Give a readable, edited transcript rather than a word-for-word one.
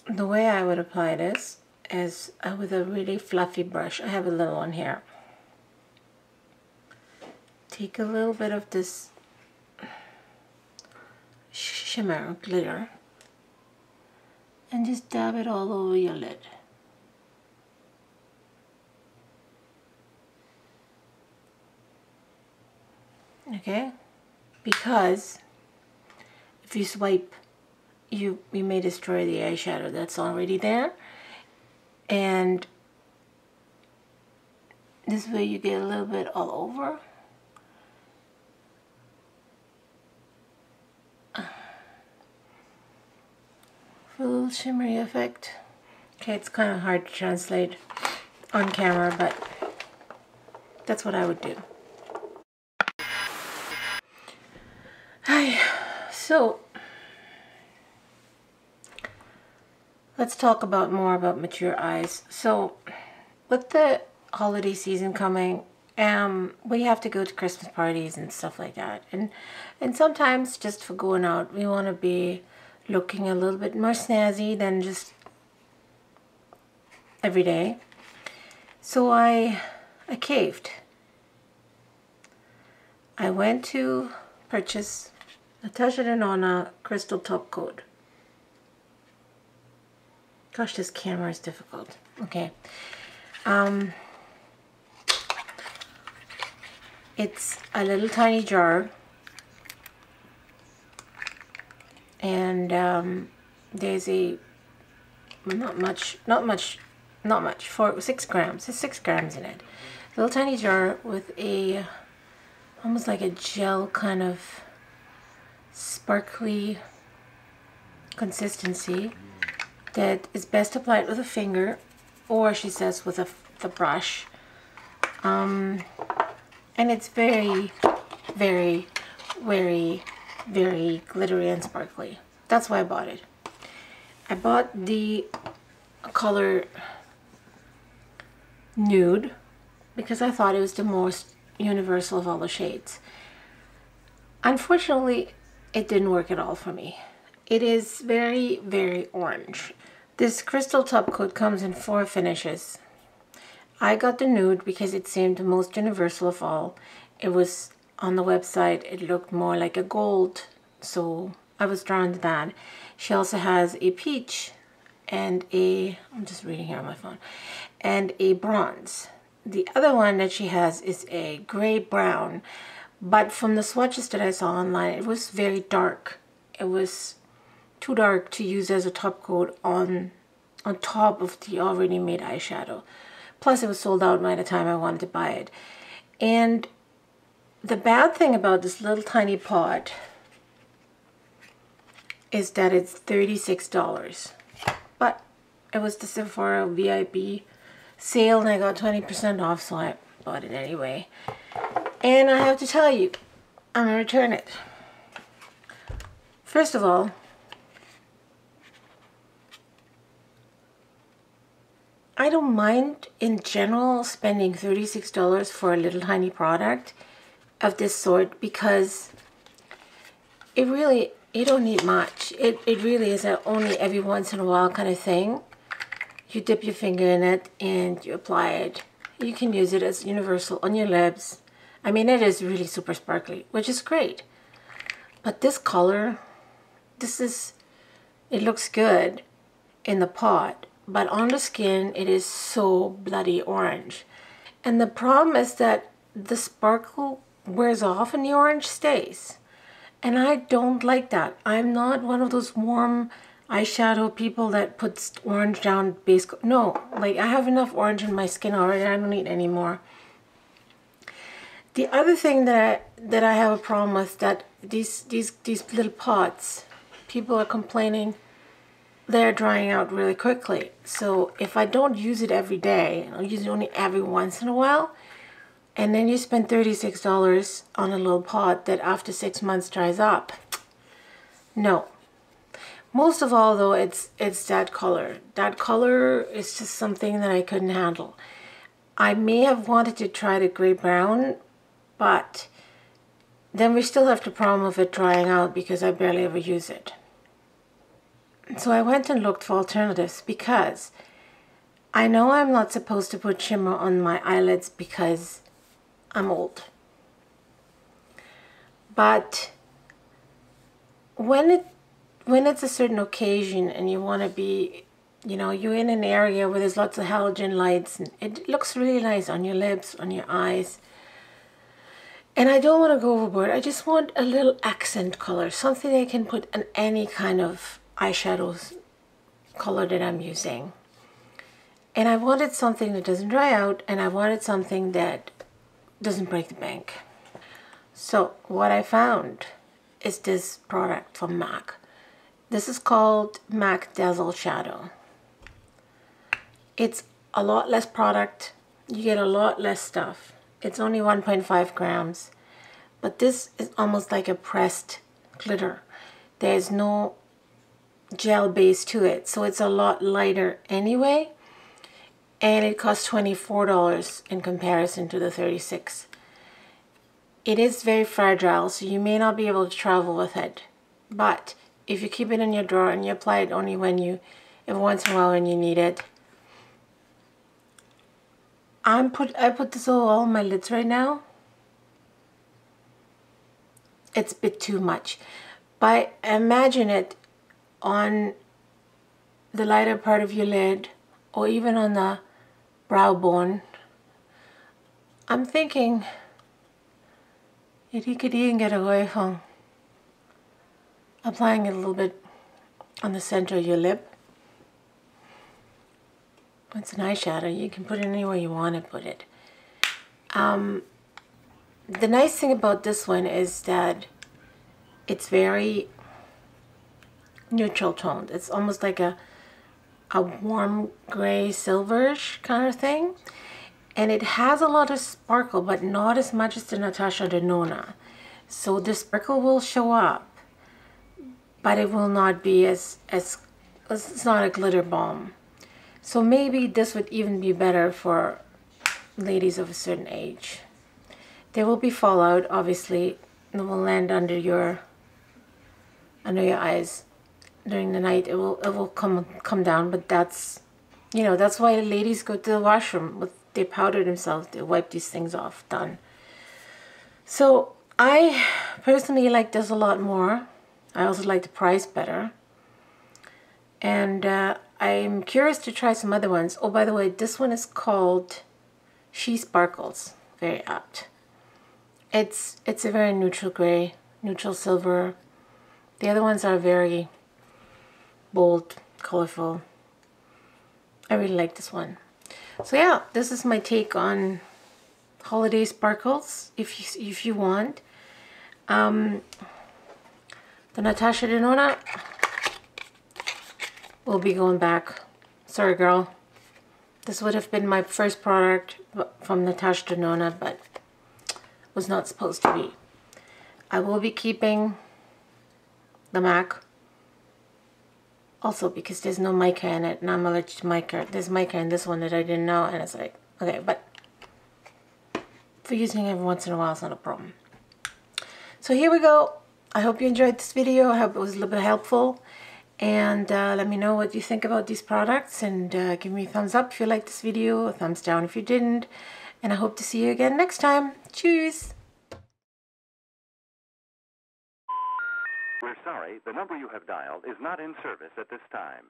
The way I would apply this is with a really fluffy brush. I have a little one here. Take a little bit of this shimmer glitter and just dab it all over your lid. Okay, because if you swipe, you may destroy the eyeshadow that's already there, and this way you get a little bit all over. For a little shimmery effect. Okay, it's kind of hard to translate on camera, but that's what I would do. Hi. So let's talk more about mature eyes. So with the holiday season coming, we have to go to Christmas parties and stuff like that, and sometimes just for going out we want to be looking a little bit more snazzy than just every day. So I caved. I went to purchase Natasha Denona Crystal Top Coat. Gosh, this camera is difficult. Okay. It's a little tiny jar, and there's a not much, 6 grams. There's 6 grams in it. A little tiny jar with a almost like a gel kind of sparkly consistency that is best applied with a finger, or she says with the brush. And it's very, very, very, very glittery and sparkly. That's why I bought it. I bought the color Nude because I thought it was the most universal of all the shades. Unfortunately, it didn't work at all for me. It is very, very orange. This Crystal Top Coat comes in 4 finishes. I got the Nude because it seemed the most universal of all. It was on the website, it looked more like a gold, so I was drawn to that. She also has a peach and I'm just reading here on my phone, and a bronze. The other one that she has is a gray brown, but from the swatches that I saw online, it was very dark. It was too dark to use as a top coat on top of the already made eyeshadow. Plus it was sold out by the time I wanted to buy it. And the bad thing about this little tiny pot is that it's $36. But it was the Sephora VIP sale and I got 20% off, so I bought it anyway. And I have to tell you, I'm gonna return it. First of all, I don't mind in general spending $36 for a little tiny product of this sort because you don't need much. It really is only every once in a while kind of thing. You dip your finger in it and you apply it. You can use it as universal on your lips. I mean, it is really super sparkly, which is great. But this color, it looks good in the pot, but on the skin, it is so bloody orange. And the problem is that the sparkle wears off and the orange stays. And I don't like that. I'm not one of those warm eyeshadow people that puts orange down base. No, like I have enough orange in my skin already. I don't need any more. The other thing that I have a problem with, that these little pots, people are complaining they're drying out really quickly. So if I don't use it every day, I'll use it only every once in a while, and then you spend $36 on a little pot that after 6 months dries up. No. Most of all though, it's that color. That color is just something that I couldn't handle. I may have wanted to try the gray brown, but then we still have the problem of it drying out because I barely ever use it. So I went and looked for alternatives because I know I'm not supposed to put shimmer on my eyelids because I'm old. But when it's a certain occasion and you want to be, you know, you're in an area where there's lots of halogen lights and it looks really nice on your lips, on your eyes. And I don't want to go overboard. I just want a little accent color, something I can put in any kind of eyeshadows color that I'm using. And I wanted something that doesn't dry out, and I wanted something that doesn't break the bank. So what I found is this product from M.A.C. This is called M.A.C Dazzleshadow. It's a lot less product. You get a lot less stuff. It's only 1.5 grams. But this is almost like a pressed glitter. There's no gel base to it. So it's a lot lighter anyway. And it costs $24 in comparison to the $36. It is very fragile, so you may not be able to travel with it. But if you keep it in your drawer and you apply it only every once in a while when you need it. I put this all on my lids right now. It's a bit too much. But imagine it on the lighter part of your lid or even on the brow bone. I'm thinking you could even get away from applying it a little bit on the center of your lip. It's an eyeshadow. You can put it anywhere you want to put it. The nice thing about this one is that it's very neutral toned. It's almost like a warm gray silverish kind of thing. And it has a lot of sparkle, but not as much as the Natasha Denona. So the sparkle will show up, but it will not be as it's not a glitter bomb. So maybe this would even be better for ladies of a certain age. There will be fallout, obviously. It will land under your eyes during the night. It will come down, but that's, you know, that's why ladies go to the washroom. They powder themselves, they wipe these things off, done. So I personally like this a lot more. I also like the price better. And I'm curious to try some other ones. Oh, by the way, this one is called She Sparkles. Very apt. It's a very neutral gray, neutral silver. The other ones are very bold, colorful. I really like this one. So yeah, this is my take on holiday sparkles. If you want, the Natasha Denona will be going back. Sorry, girl. This would have been my first product from Natasha Denona, but was not supposed to be. I will be keeping the M.A.C. Also because there's no mica in it, and I'm allergic to mica. There's mica in this one that I didn't know, and it's like, okay, but for using it every once in a while, it's not a problem. So here we go. I hope you enjoyed this video. I hope it was a little bit helpful. And let me know what you think about these products, and give me a thumbs up if you liked this video, a thumbs down if you didn't. And I hope to see you again next time. Cheers! We're sorry, the number you have dialed is not in service at this time.